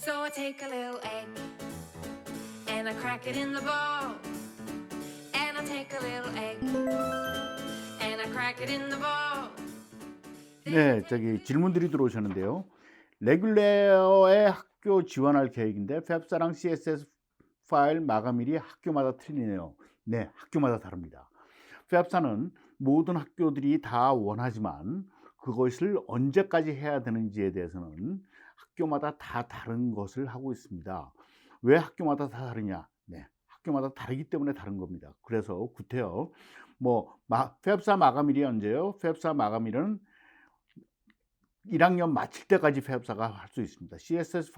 So I take a little egg and I crack it in the bowl. And I take a little egg and I crack it in the bowl. 네, 질문들이 들어오셨는데요. 레귤레어의 학교 지원할 계획인데 팹사랑 CSS 파일 마감일이 학교마다 틀리네요. 네, 학교마다 다릅니다. 팹사는 모든 학교들이 다 원하지만 그것을 언제까지 해야 되는지에 대해서는 학교마다 다 다른 것을 하고 있습니다. 왜 학교마다 다 다르냐? 네, 학교마다 다르기 때문에 다른 겁니다. 그래서 구태여 팹사 마감일이 언제요? 팹사 마감일은 1학년 마칠 때까지 팹사가 할 수 있습니다. CSS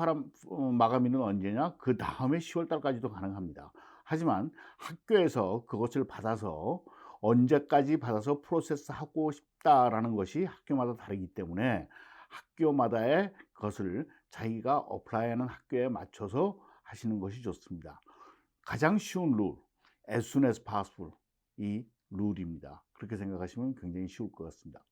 마감일은 언제냐? 그 다음에 10월 달까지도 가능합니다. 하지만 학교에서 그것을 받아서 언제까지 받아서 프로세스하고 싶다라는 것이 학교마다 다르기 때문에 학교마다의 것을 자기가 어플라이하는 학교에 맞춰서 하시는 것이 좋습니다. 가장 쉬운 룰, as soon as possible 이 룰입니다. 그렇게 생각하시면 굉장히 쉬울 것 같습니다.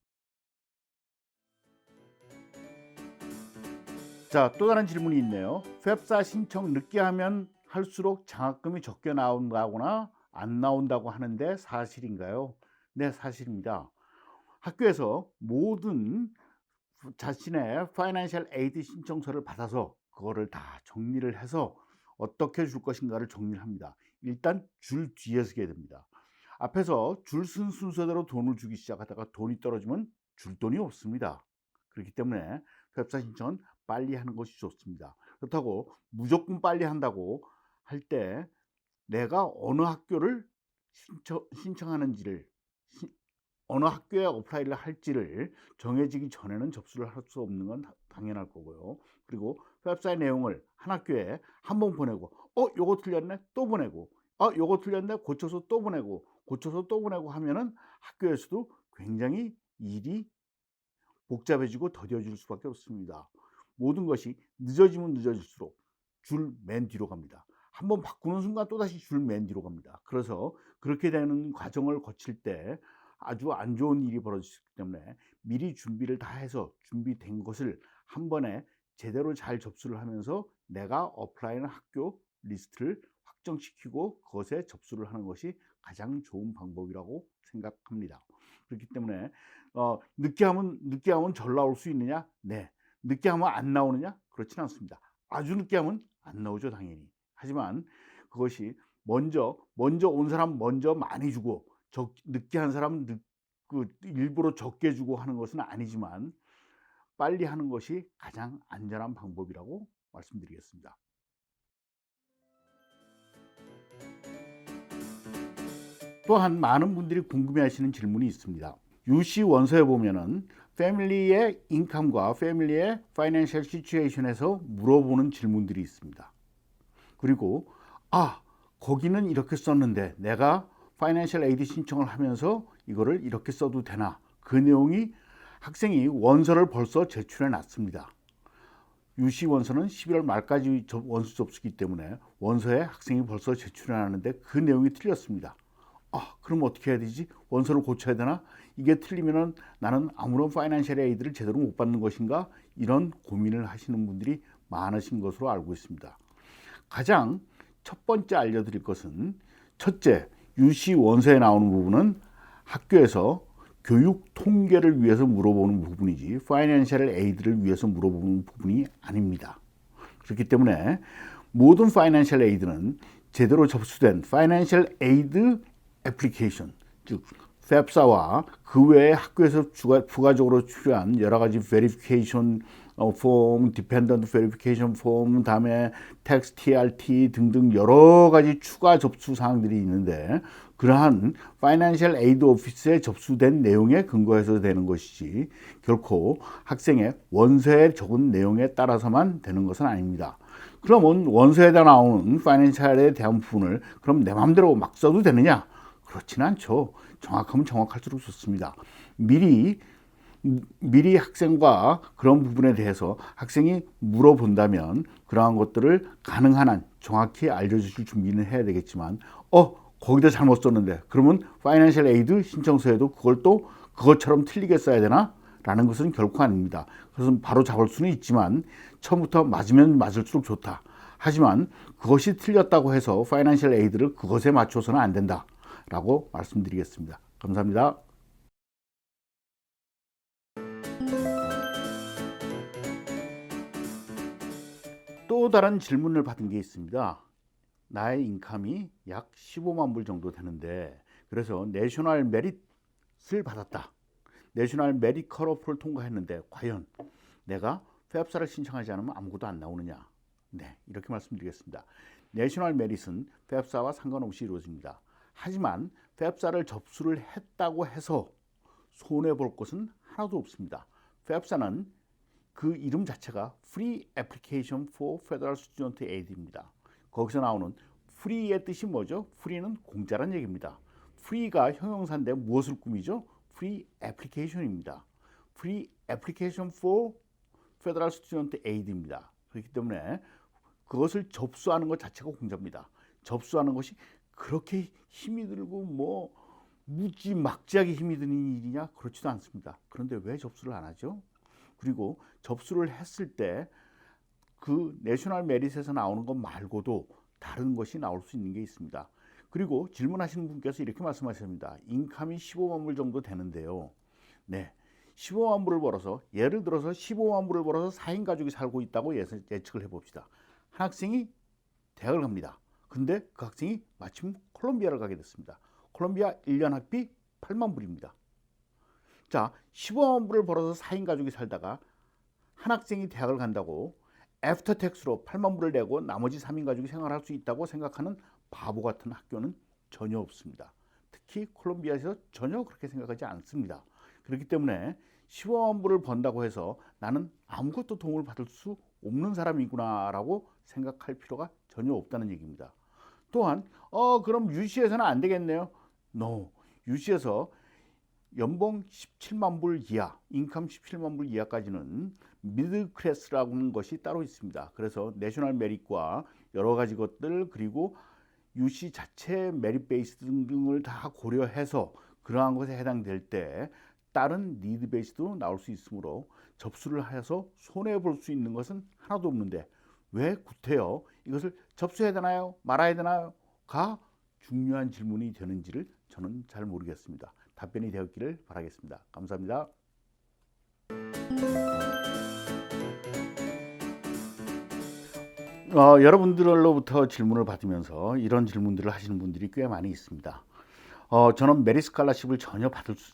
자, 또 다른 질문이 있네요. 팹사 신청 늦게 하면 할수록 장학금이 적게 나온다거나 안 나온다고 하는데 사실인가요? 네, 사실입니다. 학교에서 모든 자신의 파이낸셜 에이드 신청서를 받아서 그거를 다 정리를 해서 어떻게 줄 것인가를 정리를 합니다. 일단 줄 뒤에 서게 됩니다. 앞에서 줄 쓴 순서대로 돈을 주기 시작하다가 돈이 떨어지면 줄 돈이 없습니다. 그렇기 때문에 팹사 신청은 빨리 하는 것이 좋습니다. 그렇다고 무조건 빨리 한다고 할 때 내가 어느 학교를 신청하는지를 어느 학교에 어플라이를 할지를 정해지기 전에는 접수를 할 수 없는 건 당연할 거고요. 그리고 웹사이트 내용을 한 학교에 한 번 보내고 요거 틀렸네 또 보내고 요거 틀렸네 고쳐서 또 보내고 고쳐서 또 보내고 하면은 학교에서도 굉장히 일이 복잡해지고 더뎌질 수밖에 없습니다. 모든 것이 늦어지면 늦어질수록 줄 맨 뒤로 갑니다. 한번 바꾸는 순간 또다시 줄 맨 뒤로 갑니다. 그래서 그렇게 되는 과정을 거칠 때 아주 안 좋은 일이 벌어지기 때문에 미리 준비를 다 해서 준비된 것을 한 번에 제대로 잘 접수를 하면서 내가 어플라이하는 학교 리스트를 확정시키고 그것에 접수를 하는 것이 가장 좋은 방법이라고 생각합니다. 그렇기 때문에 늦게 하면 절 나올 수 있느냐? 네. 늦게 하면 안 나오느냐? 그렇지는 않습니다. 아주 늦게 하면 안 나오죠, 당연히. 하지만 그것이 먼저 온 사람 먼저 많이 주고 늦게 한 사람 일부러 적게 주고 하는 것은 아니지만 빨리 하는 것이 가장 안전한 방법이라고 말씀드리겠습니다. 또한 많은 분들이 궁금해하시는 질문이 있습니다. UC 원서에 보면은 패밀리의 인컴과 패밀리의 파이낸셜 시츄에이션에서 물어보는 질문들이 있습니다. 그리고 거기는 이렇게 썼는데 내가 파이낸셜 에이드 신청을 하면서 이거를 이렇게 써도 되나? 그 내용이 학생이 원서를 벌써 제출해 놨습니다. UC 원서는 11월 말까지 원서 접수기 때문에 원서에 학생이 벌써 제출해 놨는데 그 내용이 틀렸습니다. 그럼 어떻게 해야 되지? 원서를 고쳐야 되나? 이게 틀리면은 나는 아무런 파이낸셜 에이드를 제대로 못 받는 것인가? 이런 고민을 하시는 분들이 많으신 것으로 알고 있습니다. 가장 첫 번째 알려드릴 것은 첫째, UC 원서에 나오는 부분은 학교에서 교육 통계를 위해서 물어보는 부분이지 파이낸셜 에이드를 위해서 물어보는 부분이 아닙니다. 그렇기 때문에 모든 파이낸셜 에이드는 제대로 접수된 파이낸셜 에이드 애플리케이션, 즉 팹사와 그 외에 학교에서 부가적으로 필요한 여러 가지 베리피케이션 폼, 디펜던트 베리피케이션 폼, 다음에 텍스트 TRT 등등 여러 가지 추가 접수 사항들이 있는데 그러한 파이낸셜 에이드 오피스에 접수된 내용에 근거해서 되는 것이지 결코 학생의 원서에 적은 내용에 따라서만 되는 것은 아닙니다. 그러면 원서에다 나오는 파이낸셜에 대한 부분을 그럼 내 마음대로 막 써도 되느냐? 그렇지는 않죠. 정확하면 정확할수록 좋습니다. 미리 학생과 그런 부분에 대해서 학생이 물어본다면 그러한 것들을 가능한 한 정확히 알려주실 준비는 해야 되겠지만 거기다 잘못 썼는데 그러면 파이낸셜 에이드 신청서에도 그걸 또 그것처럼 틀리게 써야 되나? 라는 것은 결코 아닙니다. 그것은 바로 잡을 수는 있지만 처음부터 맞으면 맞을수록 좋다. 하지만 그것이 틀렸다고 해서 파이낸셜 에이드를 그것에 맞춰서는 안 된다 라고 말씀드리겠습니다. 감사합니다. 또 다른 질문을 받은 게 있습니다. 나의 인컴이 약 15만 불 정도 되는데 그래서 내셔널 메릿을 받았다. 내셔널 메릿 컷오프를 통과했는데 과연 내가 FAFSA를 신청하지 않으면 아무것도 안 나오느냐? 네, 이렇게 말씀드리겠습니다. 내셔널 메릿은 FAFSA와 상관없이 이루어집니다. 하지만 FAFSA를 접수를 했다고 해서 손해볼 것은 하나도 없습니다. FAFSA는 그 이름 자체가 Free Application for Federal Student Aid입니다. 거기서 나오는 free의 뜻이 뭐죠? free는 공짜란 얘기입니다. free가 형용사인데 무엇을 꾸미죠? free application입니다. free application for federal student aid입니다. 그렇기 때문에 그것을 접수하는 것 자체가 공짜입니다. 접수하는 것이 그렇게 힘이 들고 뭐 무지막지하게 힘이 드는 일이냐? 그렇지도 않습니다. 그런데 왜 접수를 안 하죠? 그리고 접수를 했을 때 그 내셔널 메릿에서 나오는 것 말고도 다른 것이 나올 수 있는 게 있습니다. 그리고 질문하시는 분께서 이렇게 말씀하십니다. 인컴이 15만 불 정도 되는데요. 네, 15만 불을 벌어서 예를 들어서 15만 불을 벌어서 4인 가족이 살고 있다고 예측을 해봅시다. 한 학생이 대학을 갑니다. 근데 그 학생이 마침 콜롬비아를 가게 됐습니다. 콜롬비아 1년 학비 8만 불입니다. 자, 15만 불을 벌어서 4인 가족이 살다가 한 학생이 대학을 간다고 애프터 텍스로 8만 불을 내고 나머지 3인 가족이 생활할 수 있다고 생각하는 바보 같은 학교는 전혀 없습니다. 특히 콜롬비아에서 전혀 그렇게 생각하지 않습니다. 그렇기 때문에 15만 불을 번다고 해서 나는 아무것도 도움을 받을 수 없는 사람이구나 라고 생각할 필요가 전혀 없다는 얘기입니다. 또한 그럼 UC에서는 안 되겠네요. No. UC에서 연봉 17만 불 이하, 인컴 17만 불 이하까지는 미드 클래스라고 하는 것이 따로 있습니다. 그래서 내셔널 메릿과 여러 가지 것들 그리고 UC 자체 메릿 베이스 등을 다 고려해서 그러한 것에 해당될 때 다른 니드 베이스도 나올 수 있으므로 접수를 해서 손해 볼 수 있는 것은 하나도 없는데 왜 구태여 이것을 접수해야 되나요? 말아야 되나요?가 중요한 질문이 되는지를 저는 잘 모르겠습니다. 답변이 되었기를 바라겠습니다. 감사합니다. 여러분들로부터 질문을 받으면서 이런 질문들을 하시는 분들이 꽤 많이 있습니다. 저는 메릿 스칼라십을 전혀 받을 수,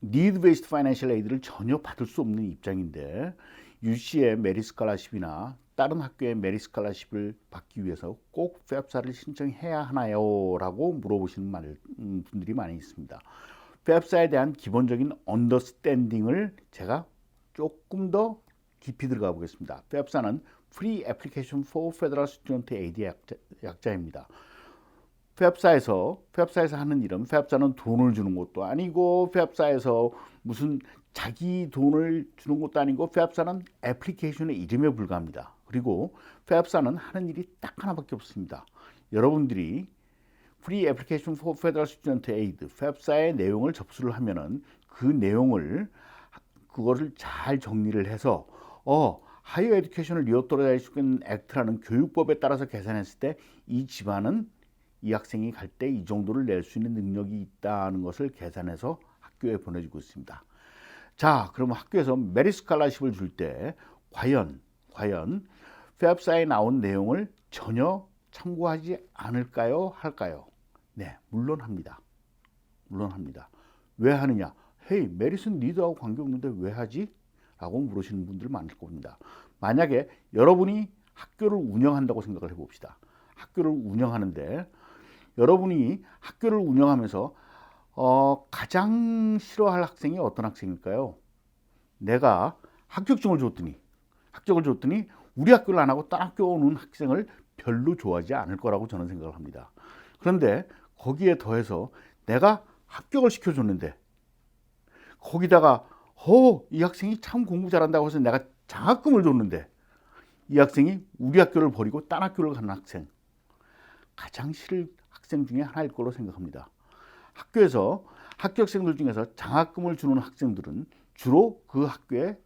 Need Based Financial Aid를 전혀 받을 수 없는 입장인데 UC의 메릿 스칼라십이나 다른 학교의 메릿 스칼라십을 받기 위해서 꼭 FAFSA를 신청해야 하나요? 라고 물어보시는 분들이 많이 있습니다. FAFSA에 대한 기본적인 언더스탠딩을 제가 조금 더 깊이 들어가 보겠습니다. FAFSA는 Free Application for Federal Student Aid의 약자입니다. FAFSA에서 하는 일은 FAFSA는 돈을 주는 것도 아니고 FAFSA에서 무슨 자기 돈을 주는 것도 아니고 FAFSA는 애플리케이션의 이름에 불과합니다. 그리고 FAFSA는 하는 일이 딱 하나밖에 없습니다. 여러분들이 Free Application for Federal Student Aid, FAFSA의 내용을 접수를 하면은 그 내용을 그거를 잘 정리를 해서 하이어 에듀케이션을 리오토라이제이션 액트라는 교육법에 따라서 계산했을 때 이 집안은 이 학생이 갈 때 이 정도를 낼 수 있는 능력이 있다는 것을 계산해서 학교에 보내주고 있습니다. 자, 그럼 학교에서 메릿 스칼라십을 줄 때 과연 FAFSA에 나온 내용을 전혀 참고하지 않을까요? 할까요? 네, 물론 합니다. 왜 하느냐? 헤이, 메릿은 니드하고 관계없는데 왜 하지? 라고 물으시는 분들 많을 겁니다. 만약에 여러분이 학교를 운영한다고 생각을 해봅시다. 학교를 운영하는데 여러분이 학교를 운영하면서 가장 싫어할 학생이 어떤 학생일까요? 내가 합격을 줬더니 우리 학교를 안 하고 다른 학교 오는 학생을 별로 좋아하지 않을 거라고 저는 생각을 합니다. 그런데 거기에 더해서 내가 합격을 시켜줬는데 거기다가 이 학생이 참 공부 잘한다고 해서 내가 장학금을 줬는데 이 학생이 우리 학교를 버리고 딴 학교를 가는 학생, 가장 싫을 학생 중에 하나일 걸로 생각합니다. 학교에서 합격생들 중에서 장학금을 주는 학생들은 주로 그 학교에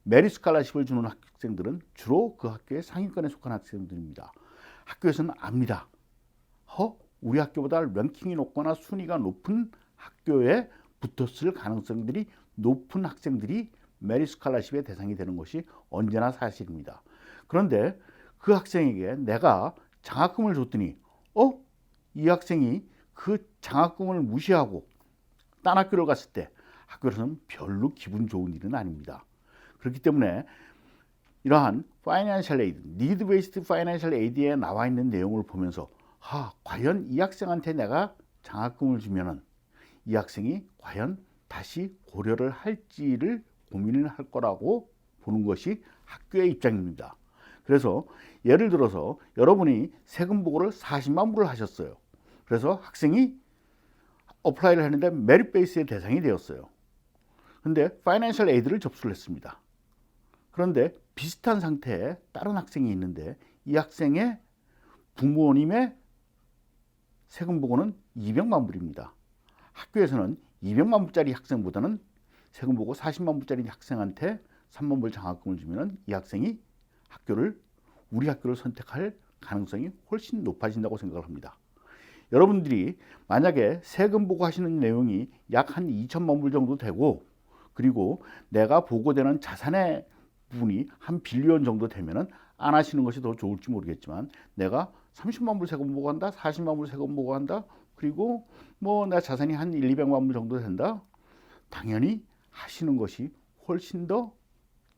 메리 스칼라십을 주는 학생들은 주로 그 학교의 상위권에 속한 학생들입니다. 학교에서는 압니다. 우리 학교보다 랭킹이 높거나 순위가 높은 학교에 붙었을 가능성들이 높은 학생들이 메리 스칼라십의 대상이 되는 것이 언제나 사실입니다. 그런데 그 학생에게 내가 장학금을 줬더니 이 학생이 그 장학금을 무시하고 딴 학교를 갔을 때 학교에서는 별로 기분 좋은 일은 아닙니다. 그렇기 때문에 이러한 파이낸셜 에이드, 니드 베이스드 파이낸셜 에이드에 나와 있는 내용을 보면서 과연 이 학생한테 내가 장학금을 주면은 이 학생이 과연 다시 고려를 할지를 고민을 할 거라고 보는 것이 학교의 입장입니다. 그래서 예를 들어서 여러분이 세금 보고를 40만 불을 하셨어요. 그래서 학생이 어플라이를 했는데 메릿 베이스의 대상이 되었어요. 근데 파이낸셜 에이드를 접수를 했습니다. 그런데 비슷한 상태의 다른 학생이 있는데 이 학생의 부모님의 세금 보고는 200만 불입니다. 학교에서는 200만 불짜리 학생보다는 세금 보고 40만 불짜리 학생한테 3만 불 장학금을 주면 이 학생이 우리 학교를 선택할 가능성이 훨씬 높아진다고 생각을 합니다. 여러분들이 만약에 세금 보고하시는 내용이 약 한 2천만 불 정도 되고 그리고 내가 보고되는 자산의 부분이 한 빌리언 정도 되면은 안 하시는 것이 더 좋을지 모르겠지만 내가 30만 불 세금 보고한다, 40만 불 세금 보고한다, 그리고 내 자산이 한 1, 200만 불 정도 된다. 당연히 하시는 것이 훨씬 더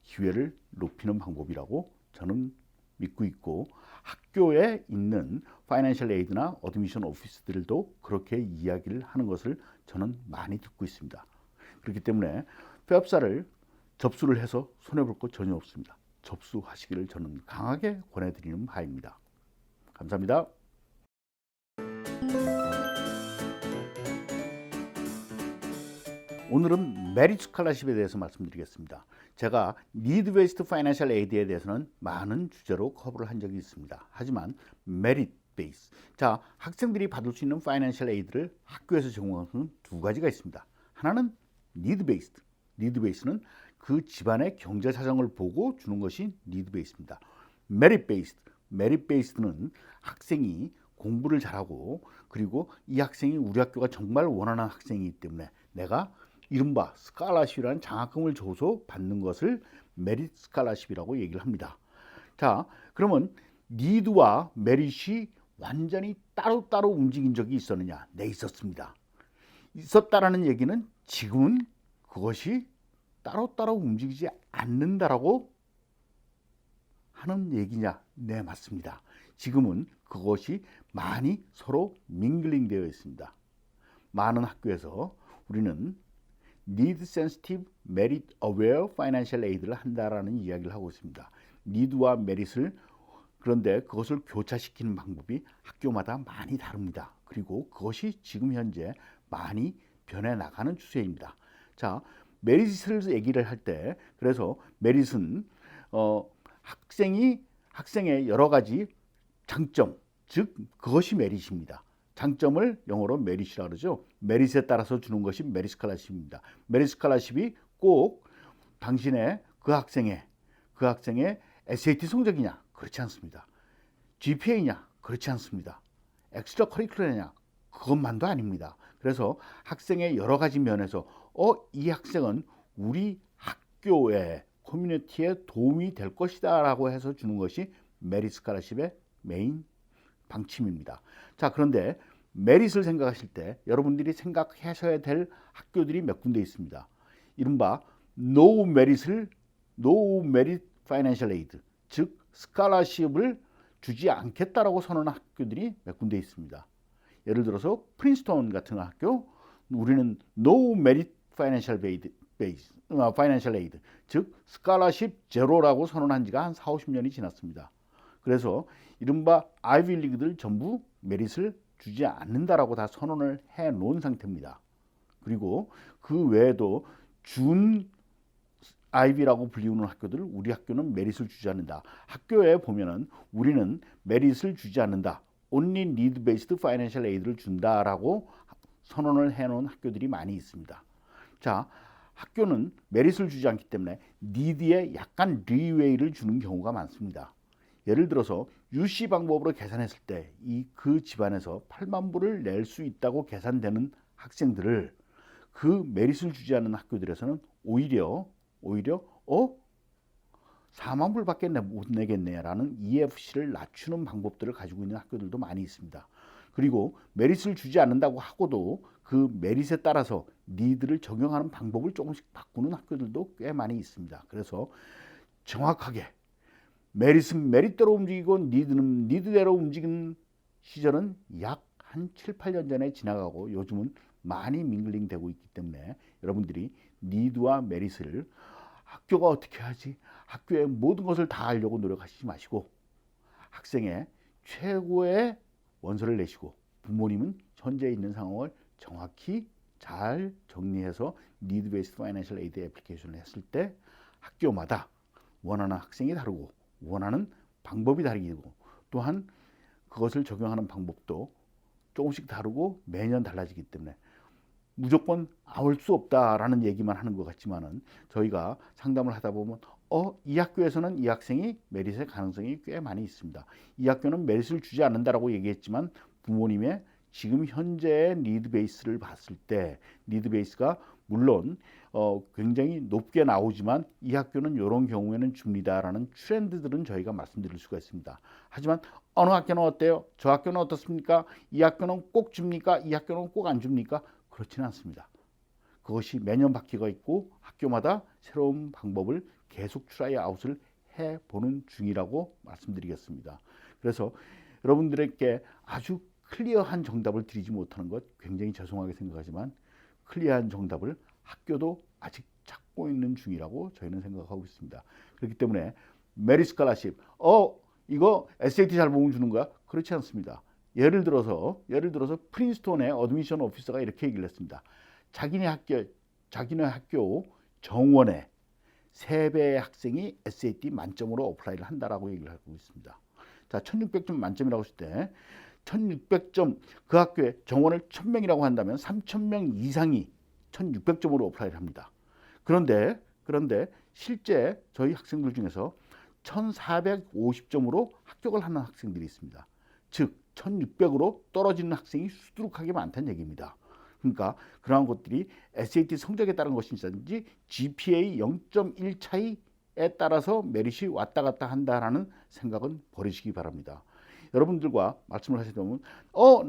기회를 높이는 방법이라고 저는 믿고 있고 학교에 있는 파이낸셜 에이드나 어드미션 오피스들도 그렇게 이야기를 하는 것을 저는 많이 듣고 있습니다. 그렇기 때문에 폐업사를 접수를 해서 손해볼 것 전혀 없습니다. 접수하시기를 저는 강하게 권해드리는 바입니다. 감사합니다. 오늘은 메릿 스칼라십에 대해서 말씀드리겠습니다. 제가 니드 베이스드 파이낸셜 에이드에 대해서는 많은 주제로 커버를 한 적이 있습니다. 하지만 메릿 베이스, 학생들이 받을 수 있는 파이낸셜 에이드를 학교에서 제공하는 두 가지가 있습니다. 하나는 니드 베이스드, 니드 베이스는 그 집안의 경제 사정을 보고 주는 것이 니드 베이스입니다. 메릿 베이스드, 메릿 베이스드는 학생이 공부를 잘하고 그리고 이 학생이 우리 학교가 정말 원하는 학생이기 때문에 내가 이른바 스칼라십이라는 장학금을 줘서 받는 것을 메릿 스칼라십이라고 얘기를 합니다. 그러면 니드와 메릿이 완전히 따로따로 움직인 적이 있었느냐? 네, 있었습니다. 있었다라는 얘기는 지금은 그것이 따로따로 움직이지 않는다라고 하는 얘기냐? 네, 맞습니다. 지금은 그것이 많이 서로 밍글링 되어 있습니다. 많은 학교에서 우리는 Need Sensitive, Merit Aware Financial Aid를 한다라는 이야기를 하고 있습니다. 니드와 메릿을 그런데 그것을 교차시키는 방법이 학교마다 많이 다릅니다. 그리고 그것이 지금 현재 많이 변해 나가는 추세입니다. 메릿을 얘기를 할 때 그래서 메릿은 학생의 여러 가지 장점, 즉 그것이 메릿입니다. 장점을 영어로 메릿이라고 그러죠. 메릿에 따라서 주는 것이 메릿 스칼라십입니다. 메릿 스칼라십이 꼭 당신의 그 학생의 SAT 성적이냐? 그렇지 않습니다. GPA냐? 그렇지 않습니다. 엑스트라 커리큘럼이냐? 그것만도 아닙니다. 그래서 학생의 여러 가지 면에서 이 학생은 우리 학교의 커뮤니티에 도움이 될 것이다 라고 해서 주는 것이 메릿 스칼라십의 메인 방침입니다. 그런데 메릿을 생각하실 때 여러분들이 생각하셔야 될 학교들이 몇 군데 있습니다. 이른바 No Merit Financial Aid, 즉 스칼라십을 주지 않겠다라고 선언한 학교들이 몇 군데 있습니다. 예를 들어서 프린스턴 같은 학교, 우리는 No Merit Financial Aid, 즉 스칼라십 제로라고 선언한 지가 한 40-50년이 지났습니다. 그래서 이른바 아이비리그들 전부 메릿을 주지 않는다라고 다 선언을 해 놓은 상태입니다. 그리고 그 외에도 준 아이비라고 불리우는 학교들, 우리 학교는 메릿을 주지 않는다. 학교에 보면은 우리는 메릿을 주지 않는다. Only Need-Based Financial Aid를 준다라고 선언을 해 놓은 학교들이 많이 있습니다. 학교는 메릿을 주지 않기 때문에 니드에 약간 리웨이를 주는 경우가 많습니다. 예를 들어서 UC 방법으로 계산했을 때 그 집안에서 8만 불을 낼 수 있다고 계산되는 학생들을 그 메릿을 주지 않는 학교들에서는 오히려 4만 불밖에 못 내겠네라는 EFC를 낮추는 방법들을 가지고 있는 학교들도 많이 있습니다. 그리고 메릿을 주지 않는다고 하고도 그 메릿에 따라서 니드를 적용하는 방법을 조금씩 바꾸는 학교들도 꽤 많이 있습니다. 그래서 정확하게 메릿은 메릿대로 움직이고 니드는 니드대로 움직이는 시절은 약 한 7, 8년 전에 지나가고 요즘은 많이 밍글링 되고 있기 때문에 여러분들이 니드와 메릿을 학교가 어떻게 하지? 학교의 모든 것을 다 알려고 노력하시지 마시고 학생의 최고의 원서를 내시고 부모님은 현재 있는 상황을 정확히 잘 정리해서 니드 베이스드 파이낸셜 에이드 애플리케이션을 했을 때 학교마다 원하는 학생이 다르고 원하는 방법이 다르고 또한 그것을 적용하는 방법도 조금씩 다르고 매년 달라지기 때문에 무조건 아울 수 없다라는 얘기만 하는 것 같지만은 저희가 상담을 하다 보면 이 학교에서는 이 학생이 메릿의 가능성이 꽤 많이 있습니다. 이 학교는 메릿을 주지 않는다라고 얘기했지만 부모님의 지금 현재의 니드 베이스를 봤을 때 니드 베이스가 물론 굉장히 높게 나오지만 이 학교는 이런 경우에는 줍니다라는 트렌드들은 저희가 말씀드릴 수가 있습니다. 하지만 어느 학교는 어때요? 저 학교는 어떻습니까? 이 학교는 꼭 줍니까? 이 학교는 꼭 안 줍니까? 그렇지는 않습니다. 그것이 매년 바뀌고 있고 학교마다 새로운 방법을 계속 트라이 아웃을 해보는 중이라고 말씀드리겠습니다. 그래서 여러분들에게 아주 클리어한 정답을 드리지 못하는 것 굉장히 죄송하게 생각하지만 클리어한 정답을 학교도 아직 찾고 있는 중이라고 저희는 생각하고 있습니다. 그렇기 때문에 메릿 스칼라십 이거 SAT 잘 보면 주는 거야? 그렇지 않습니다. 예를 들어서 프린스톤의 어드미션 오피서가 이렇게 얘기를 했습니다. 자기네 학교 정원에 3배의 학생이 SAT 만점으로 어플라이를 한다라고 얘기를 하고 있습니다. 자, 1600점 만점이라고 했을 때 1600점 그 학교에 정원을 1000명이라고 한다면 3000명 이상이 1600점으로 어플라이를 합니다. 그런데 실제 저희 학생들 중에서 1450점으로 합격을 하는 학생들이 있습니다. 즉 1600으로 떨어지는 학생이 수두룩하게 많다는 얘기입니다. 그러니까 그러한 것들이 SAT 성적에 따른 것이든지 GPA 0.1 차이에 따라서 메릿이 왔다 갔다 한다라는 생각은 버리시기 바랍니다. 여러분들과 말씀을 하시다 보면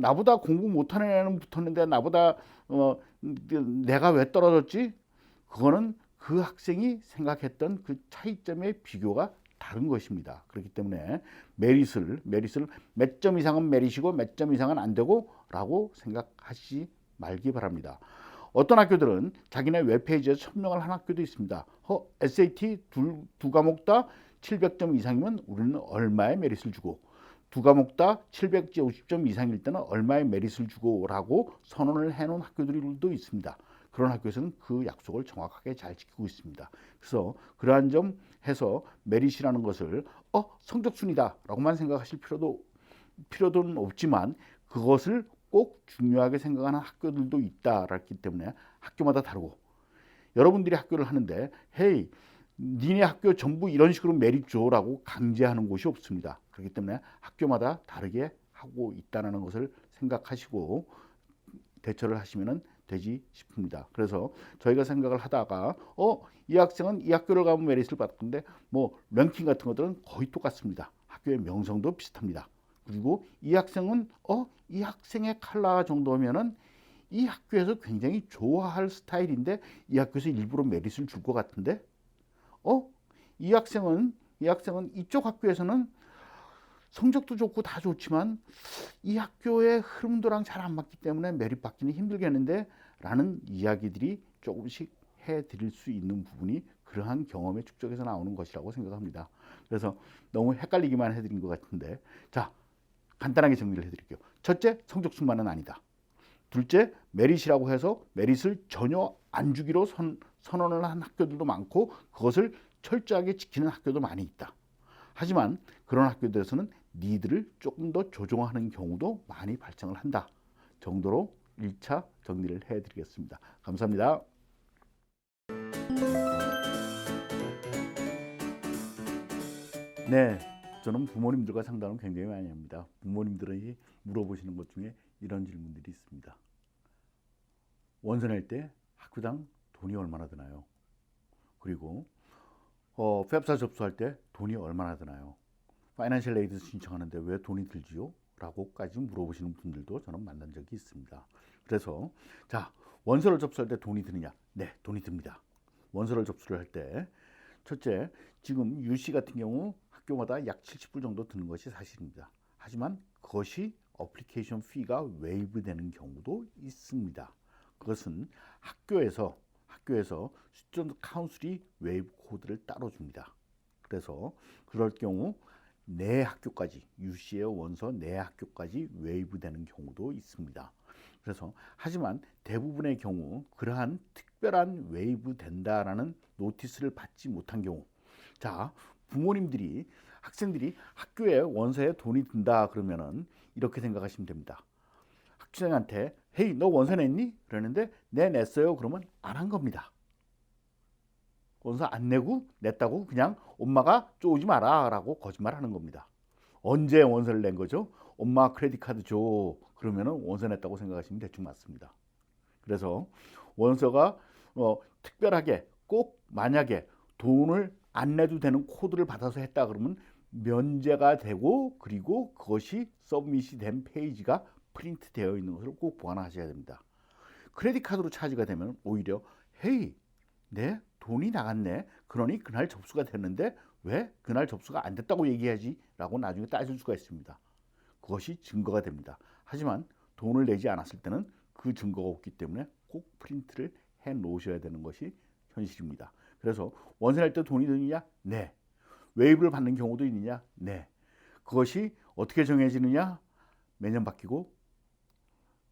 나보다 공부 못하는 애는 붙었는데 나보다 내가 왜 떨어졌지? 그거는 그 학생이 생각했던 그 차이점의 비교가 다른 것입니다. 그렇기 때문에 메릿을 몇 점 이상은 메릿이고 몇 점 이상은 안 되고 라고 생각하시지 말기 바랍니다. 어떤 학교들은 자기네 웹페이지에서 천명을 한 학교도 있습니다. SAT 두 과목 다 700점 이상이면 우리는 얼마의 메릿을 주고 두 과목 다 750점 이상일 때는 얼마의 메릿을 주고 라고 선언을 해놓은 학교들도 있습니다. 그런 학교에서는 그 약속을 정확하게 잘 지키고 있습니다. 그래서 그러한 점 해서 메릿이라는 것을 성적순이다 라고만 생각하실 필요는 없지만 그것을 꼭 중요하게 생각하는 학교들도 있다라기 때문에 학교마다 다르고 여러분들이 학교를 하는데 헤이 니네 학교 전부 이런 식으로 메릿 줘라고 강제하는 곳이 없습니다. 그렇기 때문에 학교마다 다르게 하고 있다는 것을 생각하시고 대처를 하시면 되지 싶습니다. 그래서 저희가 생각을 하다가 이 학생은 이 학교를 가면 메릿을 받던데 뭐 랭킹 같은 것들은 거의 똑같습니다. 학교의 명성도 비슷합니다. 그리고 이 학생은 이 학생의 컬러 정도면은 이 학교에서 굉장히 좋아할 스타일인데 이 학교에서 일부러 메릿을 줄 것 같은데 이 학생은 이쪽 학교에서는 성적도 좋고 다 좋지만 이 학교의 흐름도랑 잘 안 맞기 때문에 메릿 받기는 힘들겠는데 라는 이야기들이 조금씩 해드릴 수 있는 부분이 그러한 경험의 축적에서 나오는 것이라고 생각합니다. 그래서 너무 헷갈리기만 해드린 것 같은데 자 간단하게 정리를 해드릴게요. 첫째, 성적순만은 아니다. 둘째, 메릿이라고 해서 메릿을 전혀 안 주기로 선언을 한 학교들도 많고 그것을 철저하게 지키는 학교도 많이 있다. 하지만 그런 학교들에서는 니드를 조금 더 조정하는 경우도 많이 발생을 한다 정도로 1차 정리를 해드리겠습니다. 감사합니다. 네, 저는 부모님들과 상담을 굉장히 많이 합니다. 부모님들이 물어보시는 것 중에 이런 질문들이 있습니다. 원서 낼 때 학교당 돈이 얼마나 드나요? 그리고 팹사 접수할 때 돈이 얼마나 드나요? 파이낸셜 에이드 신청하는데 왜 돈이 들지요? 라고까지 물어보시는 분들도 저는 만난 적이 있습니다. 그래서 자, 원서를 접수할 때 돈이 드느냐? 네, 돈이 듭니다. 원서를 접수를 할 때 첫째, 지금 UC 같은 경우 학교마다 약 70불 정도 드는 것이 사실입니다. 하지만 그것이 어플리케이션 피가 웨이브 되는 경우도 있습니다. 그것은 학교에서 스튜던트 카운슬이 웨이브 코드를 따로 줍니다. 그래서 그럴 경우 내 학교까지, UC의 원서 내 학교까지 웨이브 되는 경우도 있습니다. 그래서 하지만 대부분의 경우 그러한 특별한 웨이브 된다라는 노티스를 받지 못한 경우, 자, 부모님들이 학생들이 학교에 원서에 돈이 든다 그러면은 이렇게 생각하시면 됩니다. 학생한테 헤이, 너 원서 냈니? 그러는데 네, 냈어요. 그러면 안 한 겁니다. 원서 안 내고 냈다고 그냥 엄마가 쪼지 마라 라고 거짓말하는 겁니다. 언제 원서를 낸 거죠? 엄마 크레딧 카드 줘. 그러면은 원서 냈다고 생각하시면 대충 맞습니다. 그래서 원서가 특별하게 꼭 만약에 돈을 안 내도 되는 코드를 받아서 했다 그러면 면제가 되고, 그리고 그것이 서브밋이 된 페이지가 프린트 되어 있는 것을 꼭 보관하셔야 됩니다. 크레딧 카드로 차지가 되면 오히려 헤이, 내 돈이 나갔네. 그러니 그날 접수가 됐는데 왜 그날 접수가 안 됐다고 얘기하지? 라고 나중에 따질 수가 있습니다. 그것이 증거가 됩니다. 하지만 돈을 내지 않았을 때는 그 증거가 없기 때문에 꼭 프린트를 해 놓으셔야 되는 것이 현실입니다. 그래서 원서 낼 때 돈이 드느냐? 네. 웨이브를 받는 경우도 있느냐? 네. 그것이 어떻게 정해지느냐? 매년 바뀌고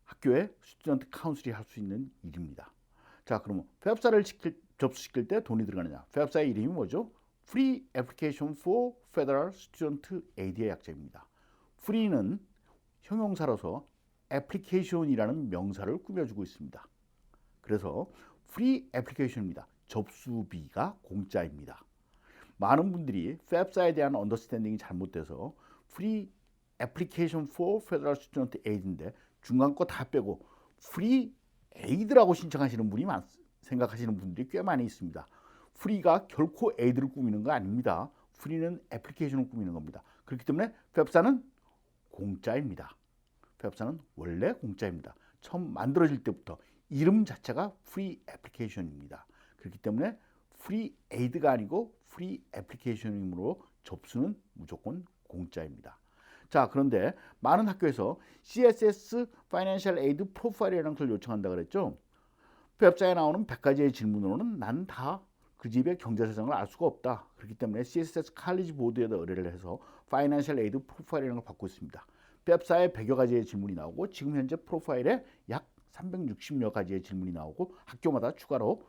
학교에 스튜던트 카운슬이 할 수 있는 일입니다. 자, 그러면 팹사를 접수시킬 때 돈이 들어가느냐? 팹사의 이름이 뭐죠? Free Application for Federal Student Aid의 약자입니다. Free는 형용사로서 application이라는 명사를 꾸며주고 있습니다. 그래서 Free Application입니다. 접수비가 공짜입니다. 많은 분들이 팹사에 대한 언더스탠딩이 잘못돼서 Free Application for Federal Student Aid인데 중간 거 다 빼고 Free Aid라고 신청하시는 분이 생각하시는 분들이 꽤 많이 있습니다. Free가 결코 Aid를 꾸미는 거 아닙니다. Free는 애플리케이션을 꾸미는 겁니다. 그렇기 때문에 팹사는 공짜입니다. 팹사는 원래 공짜입니다. 처음 만들어질 때부터 이름 자체가 Free Application입니다. 그렇기 때문에 Free Aid가 아니고 Free Application이므로 접수는 무조건 공짜입니다. 자, 그런데 많은 학교에서 CSS Financial Aid Profile이라는 걸 요청한다 그랬죠. 팹사에 나오는 100가지의 질문으로는 난 다 그 집의 경제사정을 알 수가 없다. 그렇기 때문에 CSS 칼리지 보드에다 의뢰를 해서 Financial Aid Profile이라는 걸 받고 있습니다. 팹사에 100여 가지의 질문이 나오고 지금 현재 프로파일에 약 360여 가지의 질문이 나오고 학교마다 추가로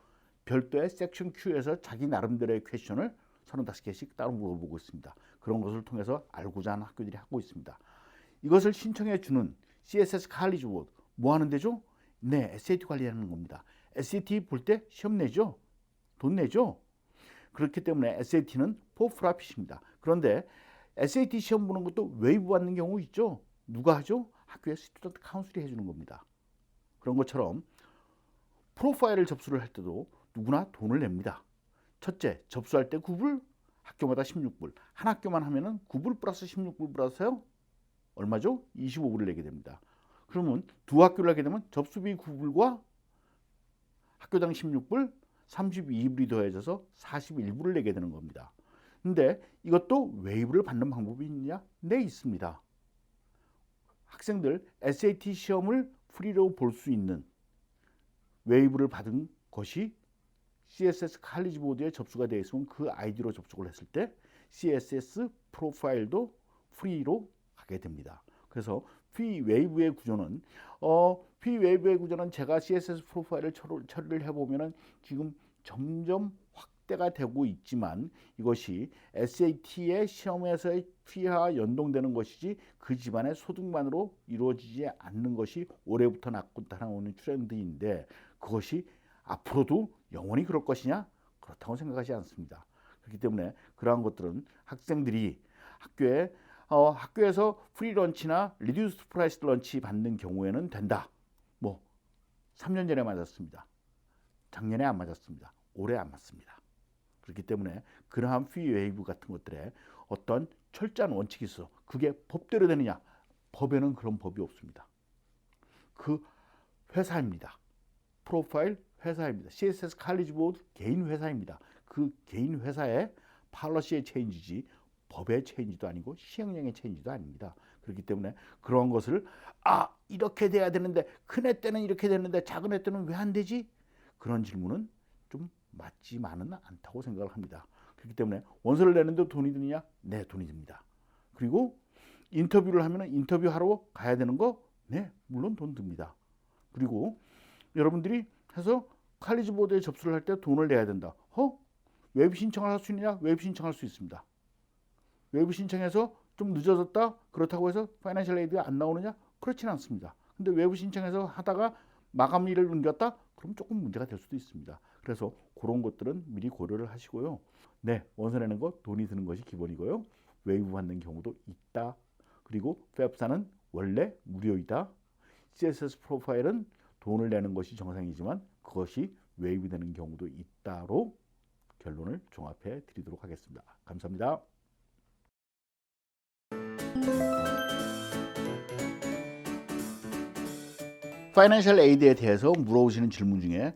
별도의 섹션 Q에서 자기 나름대로의 퀘션을 35개씩 따로 물어보고 있습니다. 그런 것을 통해서 알고자 하는 학교들이 하고 있습니다. 이것을 신청해 주는 CSS 칼리지 보드 뭐 하는 데죠? 네, SAT 관리하는 겁니다. SAT 볼 때 시험 내죠? 돈 내죠? 그렇기 때문에 SAT는 for profit입니다. 그런데 SAT 시험 보는 것도 웨이브 받는 경우 있죠? 누가 하죠? 학교의 스튜던트 카운슬이 해주는 겁니다. 그런 것처럼 프로파일을 접수를 할 때도 누구나 돈을 냅니다. 첫째, 접수할 때 9불, 학교마다 16불. 한 학교만 하면은 9불 플러스 16불 플러스요? 얼마죠? 25불을 내게 됩니다. 그러면 두 학교를 하게 되면 접수비 9불과 학교당 16불, 32불이 더해져서 41불을 내게 되는 겁니다. 근데 이것도 웨이브를 받는 방법이 있느냐? 네, 있습니다. 학생들 SAT 시험을 프리로 볼 수 있는 웨이브를 받은 것이 CSS 칼리지 보드에 접수가 되어 있으면 그 아이디로 접속을 했을 때 CSS 프로파일도 프리로 가게 됩니다. 그래서 P웨이브의 구조는 제가 CSS 프로파일을 처리를 해보면은 지금 점점 확대가 되고 있지만 이것이 SAT의 시험에서의 P와 연동되는 것이지 그 집안의 소득만으로 이루어지지 않는 것이 올해부터 나타나오는 트렌드인데 그것이 앞으로도 영원히 그럴 것이냐? 그렇다고 생각하지 않습니다. 그렇기 때문에 그러한 것들은 학생들이 학교에서 프리 런치나 리듀스드 프라이스 런치 받는 경우에는 된다. 뭐 3년 전에 맞았습니다. 작년에 안 맞았습니다. 올해 안 맞습니다. 그렇기 때문에 그러한 피 웨이브 같은 것들에 어떤 철저한 원칙이 있어. 그게 법대로 되느냐? 법에는 그런 법이 없습니다. 그 회사입니다. 프로파일 회사입니다. CSS 칼리지 보드 개인 회사입니다. 그 개인 회사의 팔러시의 체인지지 법의 체인지도 아니고 시행령의 체인지도 아닙니다. 그렇기 때문에 그런 것을 이렇게 돼야 되는데 큰애 때는 이렇게 됐는데 작은 애 때는 왜 안 되지? 그런 질문은 좀 맞지만은 않다고 생각을 합니다. 그렇기 때문에 원서를 내는데 돈이 드느냐? 네, 돈이 듭니다. 그리고 인터뷰를 하면 인터뷰하러 가야 되는 거? 네, 물론 돈 듭니다. 그리고 여러분들이 해서 칼리지 보드에 접수를 할 때 돈을 내야 된다. 웹 신청을 할 수 있느냐? 웹 신청할 수 있습니다. 웹 신청해서 좀 늦어졌다? 그렇다고 해서 파이낸셜 에이드가 안 나오느냐? 그렇지는 않습니다. 근데 웹 신청해서 하다가 마감일을 넘겼다? 그럼 조금 문제가 될 수도 있습니다. 그래서 그런 것들은 미리 고려를 하시고요. 네, 원서 내는 거 돈이 드는 것이 기본이고요. 웨이브 받는 경우도 있다. 그리고 웹사는 원래 무료이다. CSS 프로파일은 돈을 내는 것이 정상이지만 그것이 웨이브 되는 경우도 있다로 결론을 종합해 드리도록 하겠습니다. 감사합니다. 파이낸셜 에이드에 대해서 물어보시는 질문 중에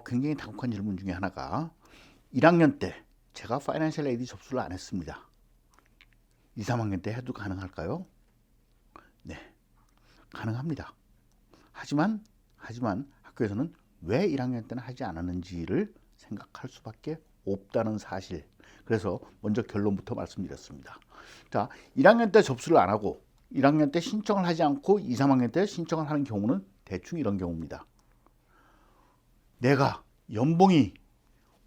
굉장히 다국한 질문 중에 하나가 1학년 때 제가 파이낸셜 에이드 접수를 안 했습니다. 2, 3학년 때 해도 가능할까요? 네, 가능합니다. 하지만 학교에서는 왜 1학년 때는 하지 않았는지를 생각할 수밖에 없다는 사실. 그래서 먼저 결론부터 말씀드렸습니다. 자, 1학년 때 접수를 안 하고 1학년 때 신청을 하지 않고 2, 3학년 때 신청을 하는 경우는 대충 이런 경우입니다. 내가 연봉이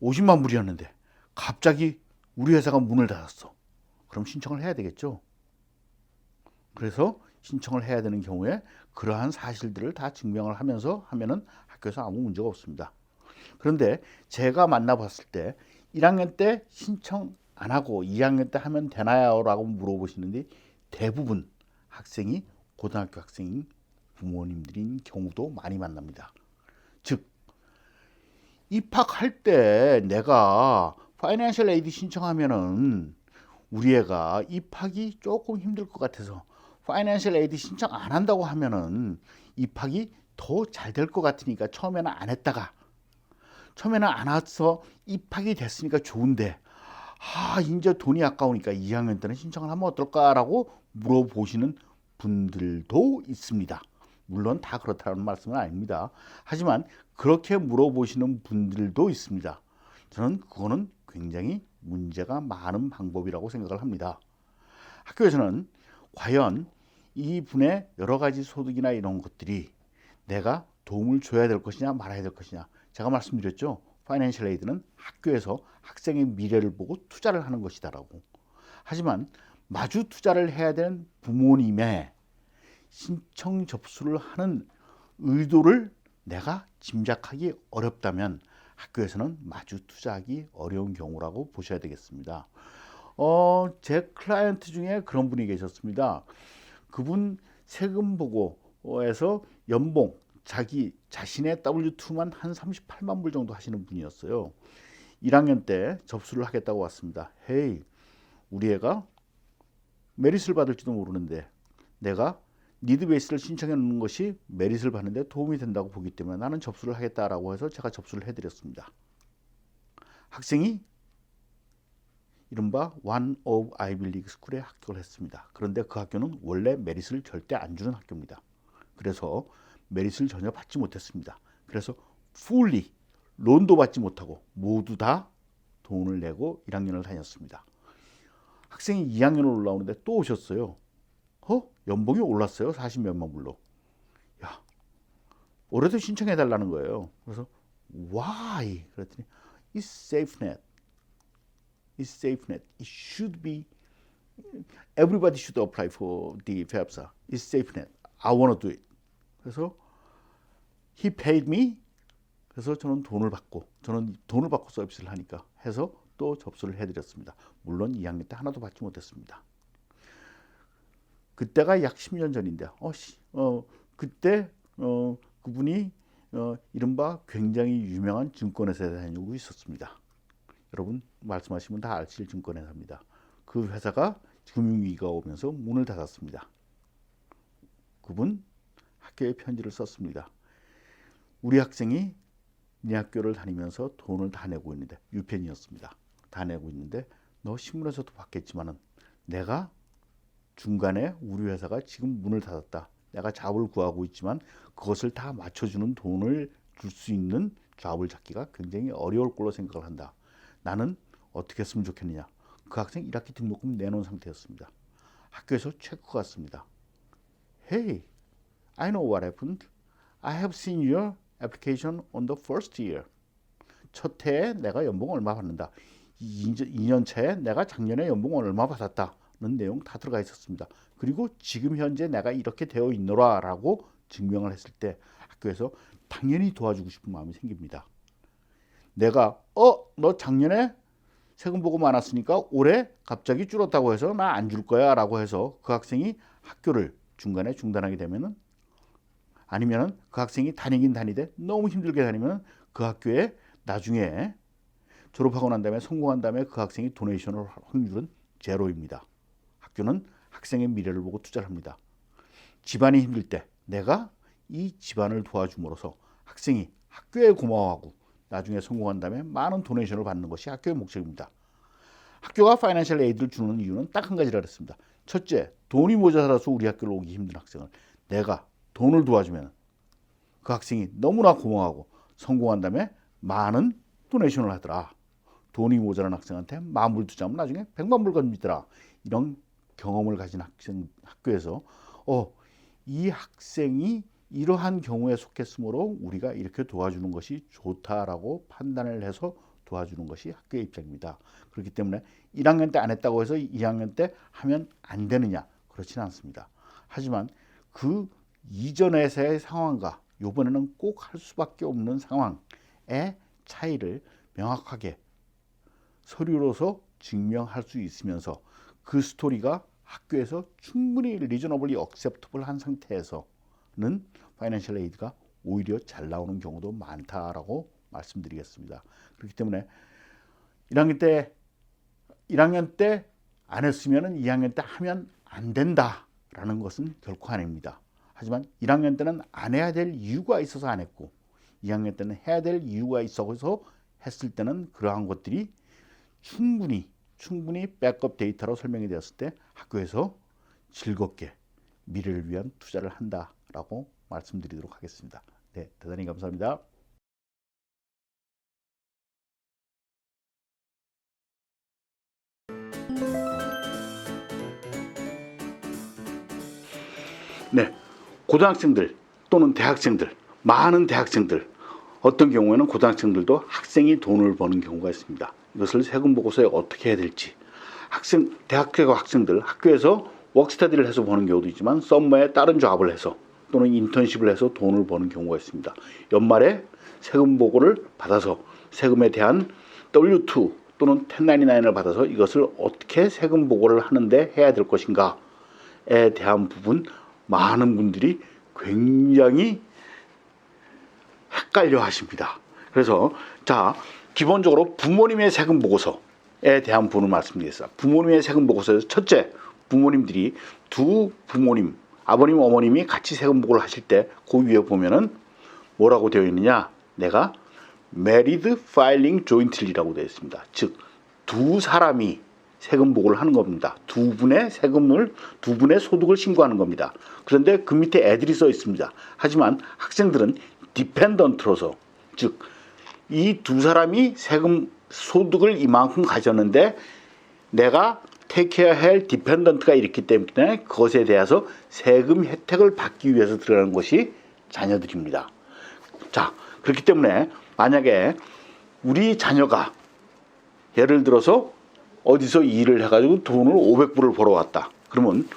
50만 불이었는데 갑자기 우리 회사가 문을 닫았어. 그럼 신청을 해야 되겠죠. 그래서 신청을 해야 되는 경우에 그러한 사실들을 다 증명을 하면서 하면은 학교에서 아무 문제가 없습니다. 그런데 제가 만나봤을 때 1학년 때 신청 안 하고 2학년 때 하면 되나요? 라고 물어보시는데 대부분 학생이 고등학교 학생인 부모님들인 경우도 많이 만납니다. 즉 입학할 때 내가 파이낸셜 에이드 신청하면은 우리 애가 입학이 조금 힘들 것 같아서 파이낸셜 에이드 신청 안 한다고 하면은 입학이 더 잘 될 것 같으니까 처음에는 안 했다가 처음에는 안 와서 입학이 됐으니까 좋은데 이제 돈이 아까우니까 2학년 때는 신청을 하면 어떨까라고 물어보시는 분들도 있습니다. 물론 다 그렇다는 말씀은 아닙니다. 하지만 그렇게 물어보시는 분들도 있습니다. 저는 그거는 굉장히 문제가 많은 방법이라고 생각을 합니다. 학교에서는 과연 이분의 여러 가지 소득이나 이런 것들이 내가 도움을 줘야 될 것이냐 말아야 될 것이냐. 제가 말씀드렸죠. 파이낸셜 에이드는 학교에서 학생의 미래를 보고 투자를 하는 것이다라고. 하지만 마주 투자를 해야 되는 부모님의 신청 접수를 하는 의도를 내가 짐작하기 어렵다면 학교에서는 마주 투자하기 어려운 경우라고 보셔야 되겠습니다. 제 클라이언트 중에 그런 분이 계셨습니다. 그분 세금 보고에서 연봉 자신의 W2만 한 38만 불 정도 하시는 분이었어요. 1학년 때 접수를 하겠다고 왔습니다. 헤이, 우리 애가 메릿을 받을지도 모르는데 내가 니드 베이스를 신청해 놓는 것이 메릿을 받는데 도움이 된다고 보기 때문에 나는 접수를 하겠다라고 해서 제가 접수를 해드렸습니다. 학생이 이른바 One of Ivy League School에 합격을 했습니다. 그런데 그 학교는 원래 메릿을 절대 안 주는 학교입니다. 그래서 메릿을 전혀 받지 못했습니다. 그래서 fully 론도 받지 못하고 모두 다 돈을 내고 1학년을 다녔습니다. 학생이 2학년을 올라오는데 또 오셨어요. 연봉이 올랐어요. 40몇만 불로. 야, 올해도 신청해 달라는 거예요. 그래서 why? 그랬더니 it's safe net. It's safe net. It should be everybody should apply for the FAFSA. It's safe net. I want to do it. 그래서 he paid me. 그래서 저는 돈을 받고 서비스를 하니까 해서 또 또 접수를 해드렸습니다. 물론 2학년 때 하나도 받지 못했습니다. 그때가 약 10년 전인데 그때 그분이 이른바 굉장히 유명한 증권회사에 다니고 있었습니다. 여러분 말씀하시면 다 아실 증권회사입니다. 그 회사가 금융위기가 오면서 문을 닫았습니다. 그분 학교에 편지를 썼습니다. 우리 학생이 네 학교를 다니면서 돈을 다 내고 있는데, 유펜이었습니다. 다 내고 있는데 너 신문에서도 봤겠지만은 내가 중간에 우리 회사가 지금 문을 닫았다. 내가 잡을 구하고 있지만 그것을 다 맞춰주는 돈을 줄 수 있는 잡을 찾기가 굉장히 어려울 걸로 생각을 한다. 나는 어떻게 했으면 좋겠느냐. 그 학생 1학기 등록금 내놓은 상태였습니다. 학교에서 체크가 왔습니다. Hey, I know what happened. I have seen your application on the first year. 첫 해에 내가 연봉 얼마 받는다. 2년 차에 내가 작년에 연봉 얼마 받았다는 내용 다 들어가 있었습니다. 그리고 지금 현재 내가 이렇게 되어 있노라 라고 증명을 했을 때 학교에서 당연히 도와주고 싶은 마음이 생깁니다. 내가 너 작년에 세금 보고 많았으니까 올해 갑자기 줄었다고 해서 나 안 줄 거야 라고 해서 그 학생이 학교를 중간에 중단하게 되면은, 아니면은 그 학생이 다니긴 다니되 너무 힘들게 다니면 그 학교에 나중에 졸업하고 난 다음에 성공한 다음에 그 학생이 도네이션을 할 확률은 제로입니다. 학교는 학생의 미래를 보고 투자를 합니다. 집안이 힘들 때 내가 이 집안을 도와줌으로써 학생이 학교에 고마워하고 나중에 성공한 다음에 많은 도네이션을 받는 것이 학교의 목적입니다. 학교가 파이낸셜 에이드를 주는 이유는 딱 한 가지라 그랬습니다. 첫째, 돈이 모자라서 우리 학교를 오기 힘든 학생을 내가 돈을 도와주면 그 학생이 너무나 고마워하고 성공한 다음에 많은 도네이션을 하더라. 돈이 모자란 학생한테 10,000불 투자하면 나중에 100,000불 건지더라. 이런 경험을 가진 학교에서 이 학생이 이러한 경우에 속했으므로 우리가 이렇게 도와주는 것이 좋다라고 판단을 해서 도와주는 것이 학교의 입장입니다. 그렇기 때문에 1학년 때 안 했다고 해서 2학년 때 하면 안 되느냐? 그렇지는 않습니다. 하지만 그 이전에서의 상황과 이번에는 꼭 할 수밖에 없는 상황의 차이를 명확하게 서류로서 증명할 수 있으면서 그 스토리가 학교에서 충분히 리저너블리 억셉터블 한 상태에서는 파이낸셜 에이드가 오히려 잘 나오는 경우도 많다라고 말씀드리겠습니다. 그렇기 때문에 1학년 때 안 했으면 2학년 때 하면 안 된다라는 것은 결코 아닙니다. 하지만 1학년 때는 안 해야 될 이유가 있어서 안 했고 2학년 때는 해야 될 이유가 있어서 했을 때는 그러한 것들이 충분히 백업 데이터로 설명이 되었을 때 학교에서 즐겁게 미래를 위한 투자를 한다라고 말씀드리도록 하겠습니다. 네, 대단히 감사합니다. 네, 고등학생들 또는 대학생들, 많은 대학생들, 어떤 경우에는 고등학생들도 학생이 돈을 버는 경우가 있습니다. 이것을 세금 보고서에 어떻게 해야 될지, 대학교 학생들 학교에서 워크스터디를 해서 버는 경우도 있지만 썸머에 다른 잡을 해서 또는 인턴십을 해서 돈을 버는 경우가 있습니다. 연말에 세금 보고를 받아서 세금에 대한 W2 또는 1099을 받아서 이것을 어떻게 세금 보고를 하는데 해야 될 것인가에 대한 부분, 많은 분들이 굉장히 헷갈려 하십니다. 그래서 기본적으로 부모님의 세금 보고서에 대한 부분을 말씀드리겠습니다. 부모님의 세금 보고서에서 첫째, 부모님들이 두 부모님, 아버님, 어머님이 같이 세금 보고를 하실 때 그 위에 보면은 뭐라고 되어 있느냐? 내가 married filing jointly라고 되어 있습니다. 즉, 두 사람이 세금 보고를 하는 겁니다. 두 분의 소득을 신고하는 겁니다. 그런데 그 밑에 애들이 써 있습니다. 하지만 학생들은 디펜던트로서, 즉, 이 두 사람이 소득을 이만큼 가졌는데 내가 테이크해야 할 디펜던트가 있기 때문에 그것에 대해서 세금 혜택을 받기 위해서 들어가는 것이 자녀들입니다. 자, 그렇기 때문에 만약에 우리 자녀가 예를 들어서 어디서 일을 해가지고 돈을 500불을 벌어왔다. 그러면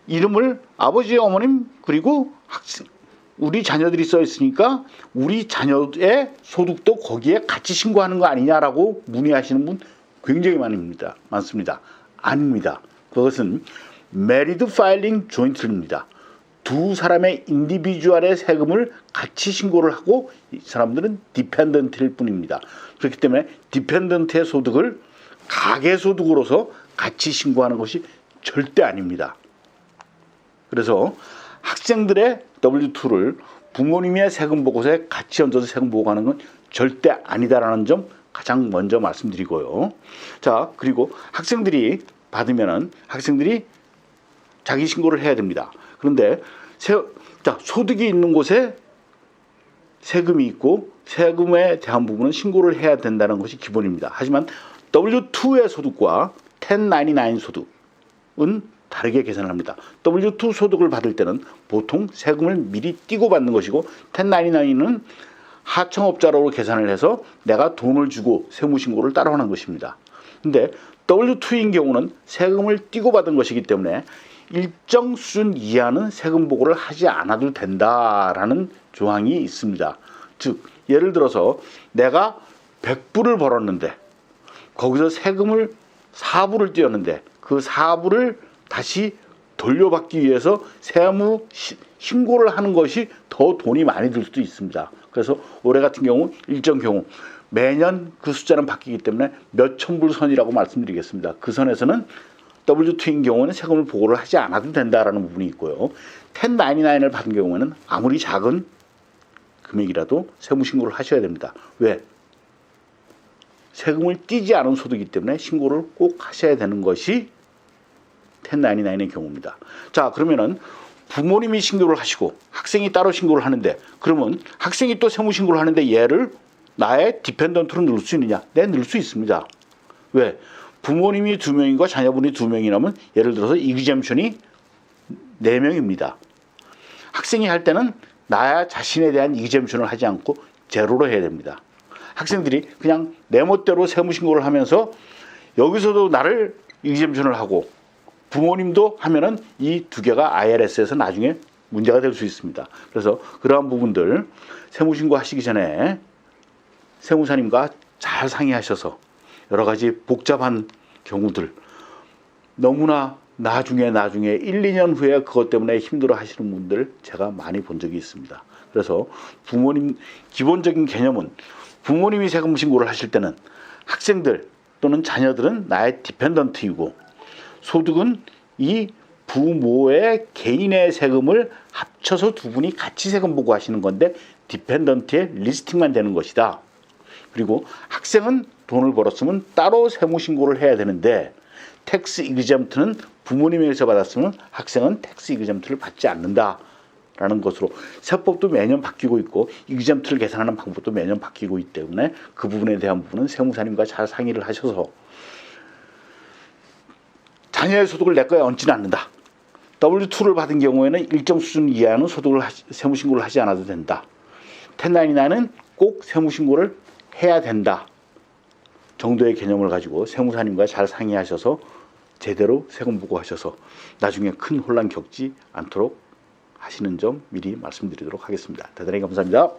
이름을 아버지, 어머님 그리고 우리 자녀들이 써 있으니까 우리 자녀의 소득도 거기에 같이 신고하는 거 아니냐라고 문의하시는 분 굉장히 많습니다. 아닙니다. 그것은 Married Filing Jointly입니다. 두 사람의 인디비주얼의 세금을 같이 신고를 하고 이 사람들은 디펜던트일 뿐입니다. 그렇기 때문에 디펜던트의 소득을 가계소득으로서 같이 신고하는 것이 절대 아닙니다. 그래서 학생들의 W2를 부모님의 세금 보고서에 같이 얹어서 세금 보고하는 건 절대 아니다라는 점 가장 먼저 말씀드리고요. 자, 그리고 학생들이 받으면은 학생들이 자기 신고를 해야 됩니다. 그런데 소득이 있는 곳에 세금이 있고 세금에 대한 부분은 신고를 해야 된다는 것이 기본입니다. 하지만 W2의 소득과 1099 소득은 다르게 계산을 합니다. W2 소득을 받을 때는 보통 세금을 미리 띄고 받는 것이고 1099는 하청업자로 계산을 해서 내가 돈을 주고 세무신고를 따로 하는 것입니다. 근데 W2인 경우는 세금을 띄고 받은 것이기 때문에 일정 수준 이하는 세금 보고를 하지 않아도 된다라는 조항이 있습니다. 즉 예를 들어서 내가 100불을 벌었는데 거기서 세금을 4불을 띄었는데 그 4불을 다시 돌려받기 위해서 세무 신고를 하는 것이 더 돈이 많이 들 수도 있습니다. 그래서 올해 같은 경우 일정 경우 매년 그 숫자는 바뀌기 때문에 몇천 불 선이라고 말씀드리겠습니다. 그 선에서는 W2인 경우는 세금을 보고를 하지 않아도 된다라는 부분이 있고요. 1099을 받은 경우에는 아무리 작은 금액이라도 세무신고를 하셔야 됩니다. 왜? 세금을 띄지 않은 소득이기 때문에 신고를 꼭 하셔야 되는 것이 1099의 경우입니다. 자, 그러면은 부모님이 신고를 하시고 학생이 따로 신고를 하는데 그러면 학생이 또 세무신고를 하는데 얘를 나의 디펜던트로 넣을 수 있느냐? 네, 넣을 수 있습니다. 왜? 부모님이 2명이고 자녀분이 2명이라면 예를 들어서 이그젬션이 4명입니다. 학생이 할 때는 나 자신에 대한 이그젬션을 하지 않고 제로로 해야 됩니다. 학생들이 그냥 내 멋대로 세무신고를 하면서 여기서도 나를 이그젬션을 하고 부모님도 하면은 이 두 개가 IRS에서 나중에 문제가 될 수 있습니다. 그래서 그러한 부분들 세무신고 하시기 전에 세무사님과 잘 상의하셔서 여러 가지 복잡한 경우들 너무나 나중에 1, 2년 후에 그것 때문에 힘들어 하시는 분들 제가 많이 본 적이 있습니다. 그래서 부모님 기본적인 개념은 부모님이 세금 신고를 하실 때는 학생들 또는 자녀들은 나의 디펜던트이고 소득은 이 부모의 개인의 세금을 합쳐서 두 분이 같이 세금 보고하시는 건데 디펜던트의 리스팅만 되는 것이다. 그리고 학생은 돈을 벌었으면 따로 세무신고를 해야 되는데 텍스 이그젬트는 부모님에게서 받았으면 학생은 텍스 이그젬트를 받지 않는다라는 것으로 세법도 매년 바뀌고 있고 이그젬트를 계산하는 방법도 매년 바뀌고 있기 때문에 그 부분에 대한 부분은 세무사님과 잘 상의를 하셔서 자녀의 소득을 내 거에 얹지는 않는다. W2를 받은 경우에는 일정 수준 이하는 소득을 세무신고를 하지 않아도 된다. 1099는 꼭 세무신고를 해야 된다 정도의 개념을 가지고 세무사님과 잘 상의하셔서 제대로 세금 보고하셔서 나중에 큰 혼란 겪지 않도록 하시는 점 미리 말씀드리도록 하겠습니다. 대단히 감사합니다.